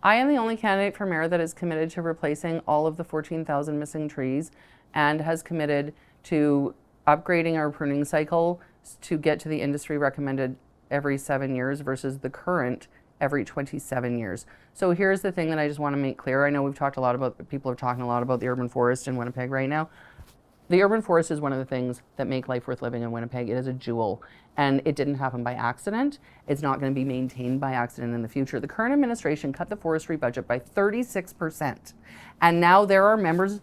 I am the only candidate for mayor that is committed to replacing all of the 14,000 missing trees and has committed to upgrading our pruning cycle to get to the industry recommended every 7 years versus the current every 27 years. So here's the thing that I just want to make clear. I know we've talked a lot about, people are talking a lot about the urban forest in Winnipeg right now. The urban forest is one of the things that make life worth living in Winnipeg. It is a jewel, and it didn't happen by accident. It's not going to be maintained by accident in the future. The current administration cut the forestry budget by 36%, and now there are members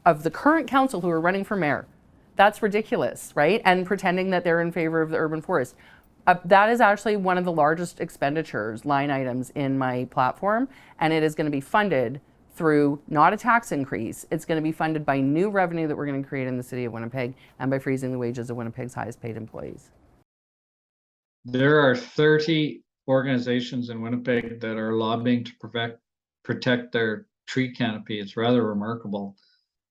of the current council who are running for mayor. That's ridiculous, right? And pretending that they're in favor of the urban forest. That is actually one of the largest expenditures line items in my platform, and it is going to be funded through not a tax increase. It's going to be funded by new revenue that we're going to create in the city of Winnipeg and by freezing the wages of Winnipeg's highest paid employees. There are 30 organizations in Winnipeg that are lobbying to protect their tree canopy. It's rather remarkable,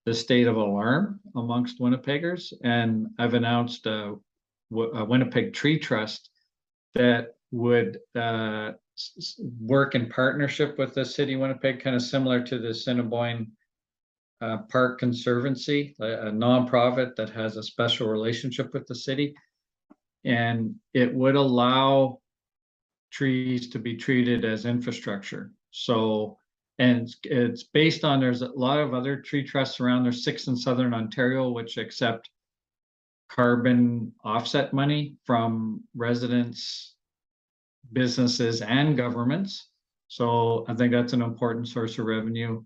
the state of alarm amongst Winnipeggers. And I've announced a Winnipeg Tree Trust that would work in partnership with the city of Winnipeg, kind of similar to the Assiniboine Park Conservancy, a nonprofit that has a special relationship with the city. And it would allow trees to be treated as infrastructure. So, and it's based on, there's a lot of other tree trusts around. There's 6 in Southern Ontario, which accept carbon offset money from residents, businesses, and governments. So I think that's an important source of revenue.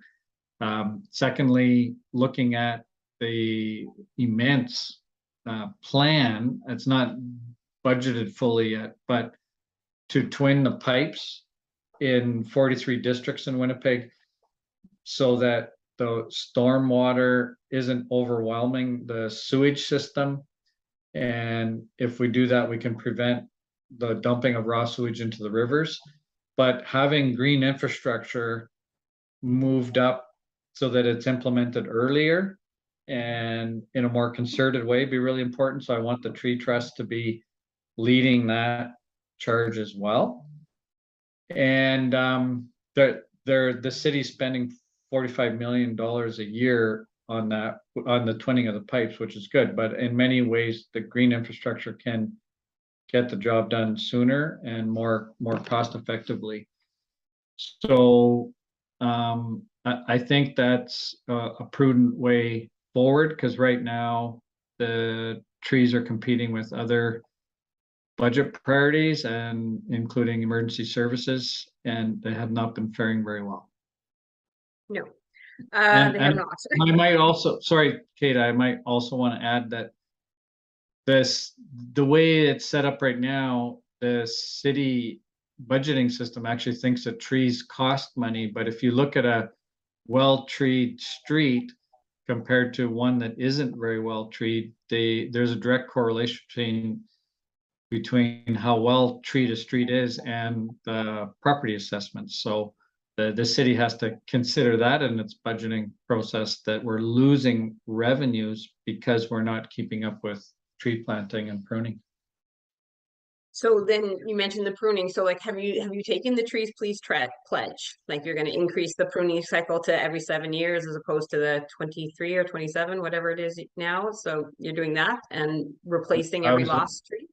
Secondly, looking at the immense plan, it's not budgeted fully yet, but to twin the pipes in 43 districts in Winnipeg so that the stormwater isn't overwhelming the sewage system. And if we do that, we can prevent the dumping of raw sewage into the rivers. But having green infrastructure moved up so that it's implemented earlier and in a more concerted way be really important. So I want the Tree Trust to be leading that charge as well. And the city's spending $45 million a year on that, on the twinning of the pipes, which is good. But in many ways, the green infrastructure can get the job done sooner and more cost effectively. So I think that's a prudent way forward, because right now the trees are competing with other budget priorities and including emergency services, and they have not been faring very well. No, they have not. I might also, sorry, Kate, I might also want to add that the way it's set up right now, the city budgeting system actually thinks that trees cost money, but if you look at a well-treed street compared to one that isn't very well treed, there's a direct correlation between how well treated a street is and the property assessments. So the city has to consider that in its budgeting process, that we're losing revenues because we're not keeping up with tree planting and pruning. So then you mentioned the pruning. So like, have you taken the Trees Please pledge? Like you're going to increase the pruning cycle to every 7 years as opposed to the 23 or 27, whatever it is now. So you're doing that and replacing every lost tree?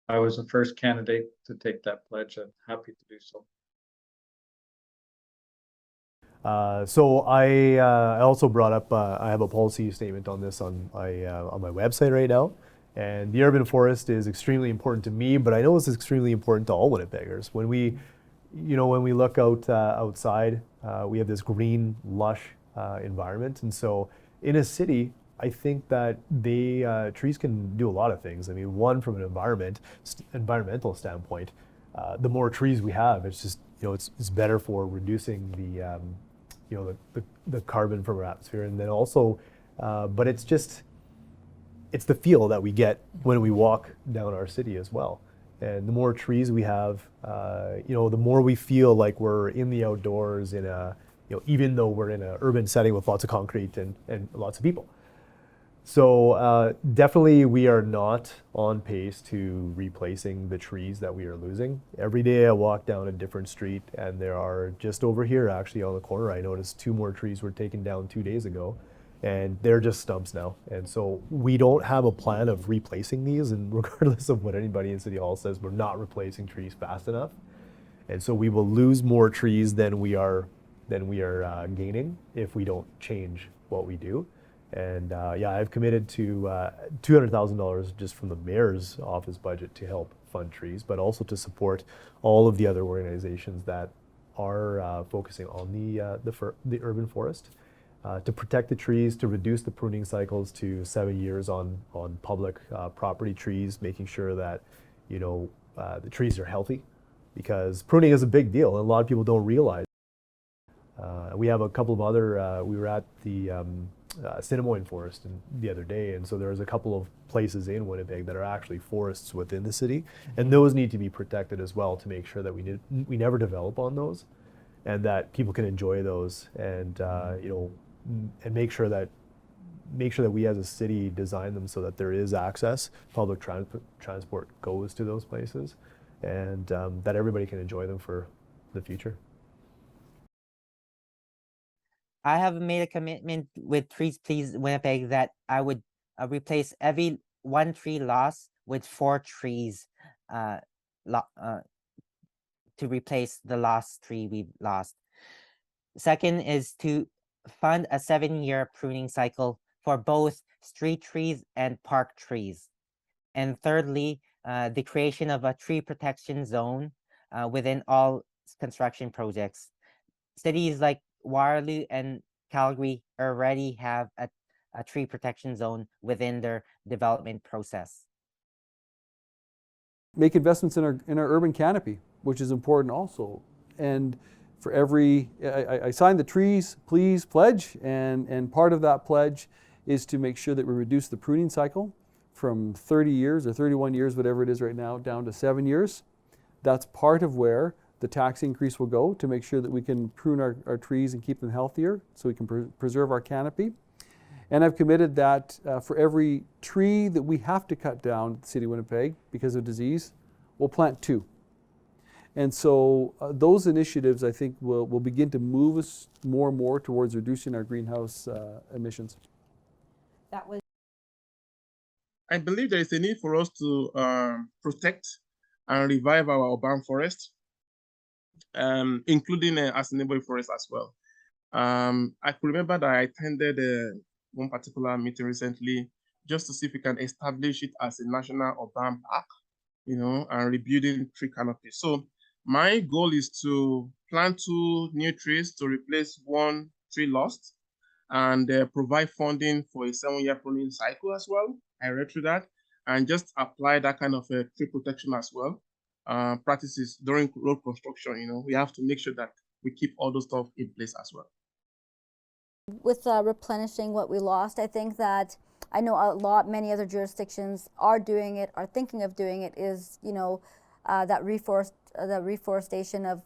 I was the first candidate to take that pledge. I'm happy to do so. So I also brought up, I have a policy statement on this on my website right now. And the urban forest is extremely important to me, but I know it's extremely important to all Winnipeggers. When we look outside, we have this green, lush environment. And so in a city, I think that trees can do a lot of things. I mean, one, from an environmental standpoint, the more trees we have, it's just, it's better for reducing the carbon from our atmosphere. And then also, but it's the feel that we get when we walk down our city as well. And the more trees we have, the more we feel like we're in the outdoors even though we're in an urban setting with lots of concrete and lots of people. So definitely we are not on pace to replacing the trees that we are losing. Every day I walk down a different street and there are just over here actually on the corner, I noticed 2 more trees were taken down 2 days ago and they're just stumps now. And so we don't have a plan of replacing these, and regardless of what anybody in City Hall says, we're not replacing trees fast enough. And so we will lose more trees than we are gaining if we don't change what we do. And yeah, I've committed to $200,000 just from the mayor's office budget to help fund trees, but also to support all of the other organizations that are focusing on the urban forest, to protect the trees, to reduce the pruning cycles to 7 years on public property trees, making sure that the trees are healthy, because pruning is a big deal and a lot of people don't realize. We have a couple of other, we were at the Assiniboine Forest the other day, and so there's a couple of places in Winnipeg that are actually forests within the city, and those need to be protected as well to make sure that we never develop on those, and that people can enjoy those, and and make sure that we as a city design them so that there is access, public transport goes to those places, and that everybody can enjoy them for the future. I have made a commitment with Trees Please Winnipeg that I would replace every 1 tree lost with 4 trees to replace the lost tree we've lost. Second is to fund a 7-year pruning cycle for both street trees and park trees. And thirdly, the creation of a tree protection zone within all construction projects. Cities like Waterloo and Calgary already have a tree protection zone within their development process. Make investments in our urban canopy, which is important also. And for every, I signed the Trees Please pledge, and part of that pledge is to make sure that we reduce the pruning cycle from 30 years or 31 years, whatever it is right now, down to 7 years. That's part of where the tax increase will go, to make sure that we can prune our trees and keep them healthier so we can preserve our canopy. And I've committed that for every tree that we have to cut down in the city of Winnipeg because of disease, we'll plant 2. And so those initiatives, I think, will begin to move us more and more towards reducing our greenhouse emissions. That was. I believe there is a need for us to protect and revive our urban forest, including Assiniboine Forest as well. I could remember that I attended one particular meeting recently just to see if we can establish it as a national urban park, and rebuilding tree canopy. So my goal is to plant 2 new trees to replace 1 tree lost, and provide funding for a 7-year pruning cycle as well. I read through that, and just apply that kind of tree protection as well. Practices during road construction, we have to make sure that we keep all those stuff in place as well. With replenishing what we lost, I think that I know many other jurisdictions are doing it, are thinking of doing it, is, that reforestation of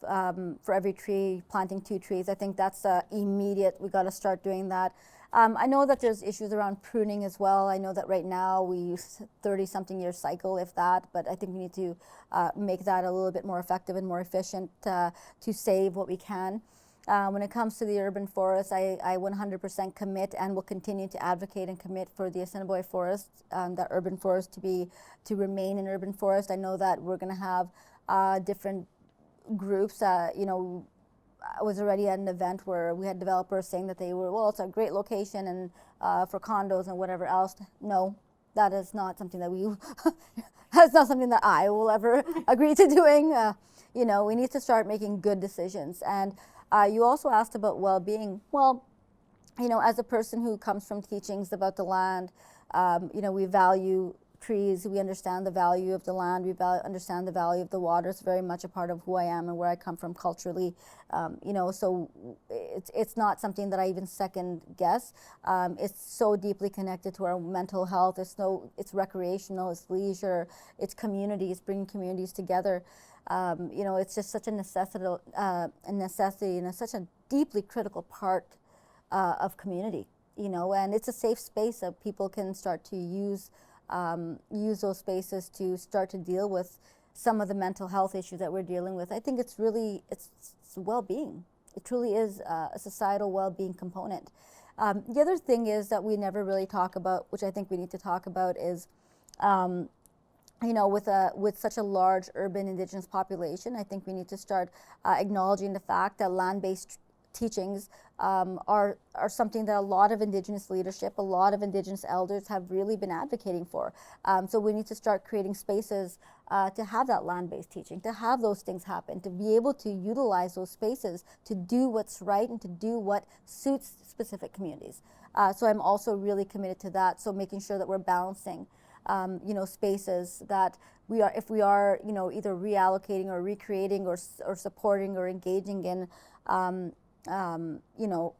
for every tree, planting 2 trees. I think that's immediate. We got to start doing that. I know that there's issues around pruning as well. I know that right now we use 30-something year cycle, if that, but I think we need to make that a little bit more effective and more efficient to save what we can. When it comes to the urban forest, I 100% commit and will continue to advocate and commit for the Assiniboine Forest, that urban forest to remain an urban forest. I know that we're going to have different groups. I was already at an event where we had developers saying that they were, well, it's a great location and for condos and whatever else. No, that is not something that that's not something that I will ever agree to doing. We need to start making good decisions. And you also asked about well-being. Well, as a person who comes from teachings about the land, we value trees, we understand the value of the land, we understand the value of the water. It's very much a part of who I am and where I come from culturally. So it's not something that I even second guess. It's so deeply connected to our mental health. It's recreational, it's leisure, it's community, it's bringing communities together. It's just such a necessity and such a deeply critical part of community. you know, and it's a safe space that people can start to use those spaces to start to deal with some of the mental health issues that we're dealing with. I think it's really, it's well-being. It truly is a societal well-being component. The other thing is that we never really talk about, which I think we need to talk about, is you know, with such a large urban Indigenous population, I think we need to start acknowledging the fact that land-based teachings are something that a lot of Indigenous leadership, a lot of Indigenous elders have really been advocating for. So we need to start creating spaces to have that land-based teaching, to have those things happen, to be able to utilize those spaces to do what's right and to do what suits specific communities. So I'm also really committed to that. So making sure that we're balancing you know, spaces that we are, if we are, you know, either reallocating or recreating or supporting or engaging in, you know,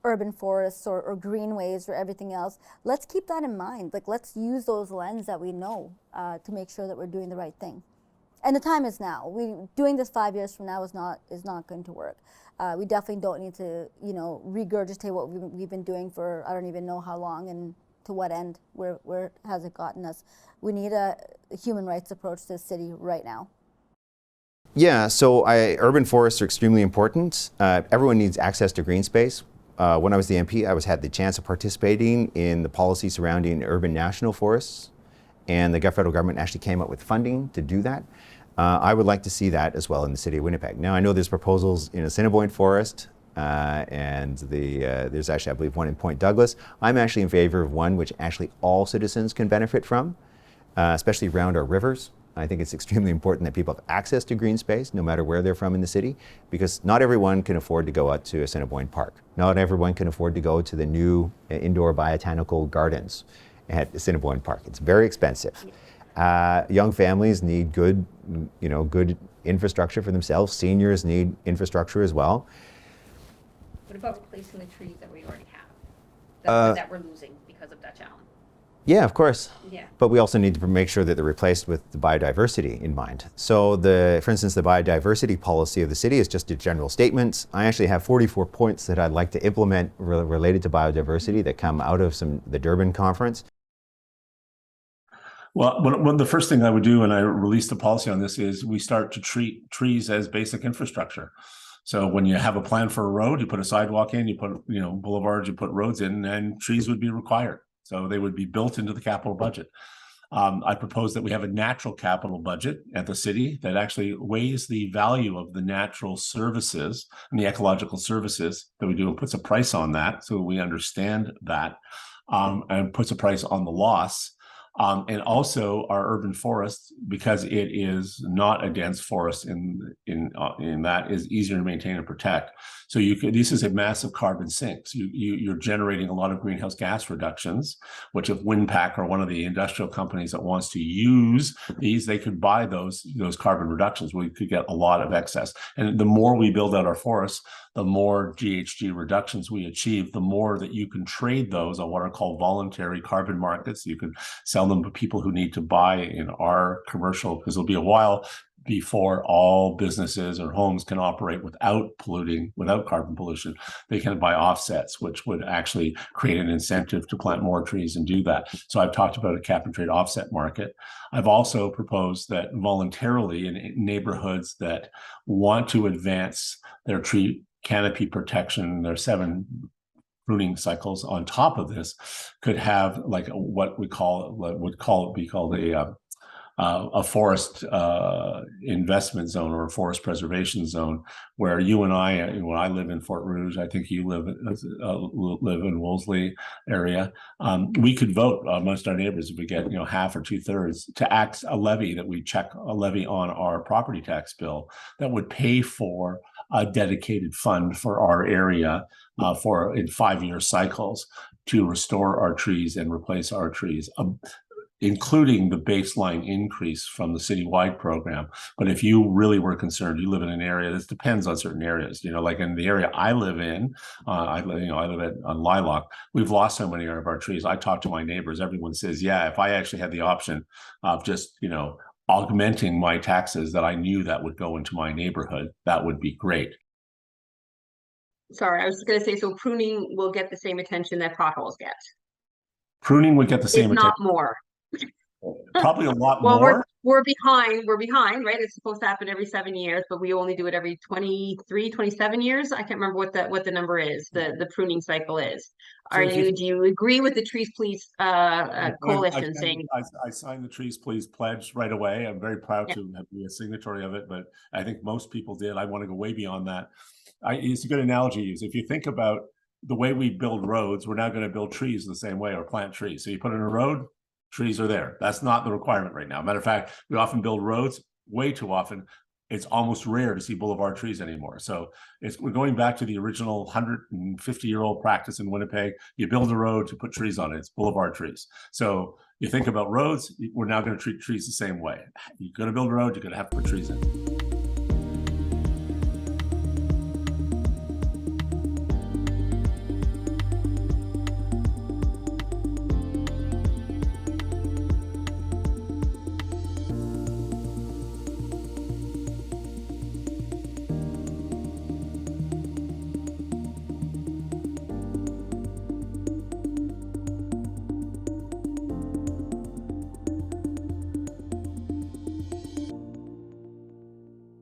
urban forests or greenways or everything else, let's keep that in mind. Like, let's use those lenses that we know to make sure that we're doing the right thing. And the time is now. Doing this 5 years from now is not going to work. We definitely don't need to, you know, regurgitate what we've been doing for I don't even know how long and to what end. Where has it gotten us? We need a human rights approach to the city right now. Yeah, so urban forests are extremely important. Everyone needs access to green space. When I was the MP, I had the chance of participating in the policy surrounding urban national forests, and the federal government actually came up with funding to do that. I would like to see that as well in the city of Winnipeg. Now, I know there's proposals in Assiniboine Forest, and there's actually, I believe, one in Point Douglas. I'm actually in favor of one which actually all citizens can benefit from, especially around our rivers. I think it's extremely important that people have access to green space, no matter where they're from in the city, because not everyone can afford to go out to Assiniboine Park. Not everyone can afford to go to the new indoor botanical gardens at Assiniboine Park. It's very expensive. Young families need good, you know, good infrastructure for themselves. Seniors need infrastructure as well. What about replacing the trees that we already have, that we're losing because of Dutch Allen? Yeah, of course. Yeah. But we also need to make sure that they're replaced with the biodiversity in mind. So for instance, the biodiversity policy of the city is just a general statement. I actually have 44 points that I'd like to implement related to biodiversity that come out of the Durban conference. Well, the first thing I would do when I release the policy on this is we start to treat trees as basic infrastructure. So when you have a plan for a road, you put a sidewalk in, you put, you know, boulevards, you put roads in, and trees would be required. So they would be built into the capital budget. I propose that we have a natural capital budget at the city that actually weighs the value of the natural services and the ecological services that we do and puts a price on that so we understand that, and puts a price on the loss. And also our urban forest, because it is not a dense forest in that, is easier to maintain and protect. So this is a massive carbon sink. So you're generating a lot of greenhouse gas reductions, which if Windpack or one of the industrial companies that wants to use these, they could buy those carbon reductions. We could get a lot of excess. And the more we build out our forests, the more GHG reductions we achieve, the more that you can trade those on what are called voluntary carbon markets. You can sell them to people who need to buy in our commercial, because it'll be a while before all businesses or homes can operate without carbon pollution. They can buy offsets, which would actually create an incentive to plant more trees and do that. So I've talked about a cap and trade offset market. I've also proposed that voluntarily in neighborhoods that want to advance their tree canopy protection, their 7 pruning cycles on top of this, could have like what would be called a forest investment zone or a forest preservation zone, where you and I, when I live in Fort Rouge, I think you live in Wolseley area, we could vote amongst our neighbors if we get half or 2/3 to act a levy, that we check a levy on our property tax bill that would pay for a dedicated fund for our area in 5-year cycles to restore our trees and replace our trees, including the baseline increase from the citywide program. But if you really were concerned, you live in an area, this depends on certain areas, like in the area I live in, I live on Lilac, we've lost so many of our trees. I talk to my neighbors, everyone says, yeah, if I actually had the option of just, augmenting my taxes, that I knew that would go into my neighborhood, that would be great. Sorry, I was just gonna say, so pruning will get the same attention that potholes get, Pruning would get the if same not attention, more. probably a lot Well, more. we're behind, right? It's supposed to happen every 7 years, but we only do it every 23, 27 years. I can't remember what the number is, the pruning cycle is. So if you- Do you agree with the Trees Please coalition saying? I signed the Trees Please pledge right away. I'm very proud Yeah. to be a signatory of it, but I think most people did. I want to go way beyond that. It's a good analogy to use. If you think about the way we build roads, we're now going to build trees the same way or plant trees. So you put in a road, trees are there. That's not the requirement right now. Matter of fact, we often build roads way too often. It's almost rare to see boulevard trees anymore. So we're going back to the original 150-year-old practice in Winnipeg. You build a road to put trees on it. It's boulevard trees. So you think about roads, we're now going to treat trees the same way. You're going to build a road, you're going to have to put trees in.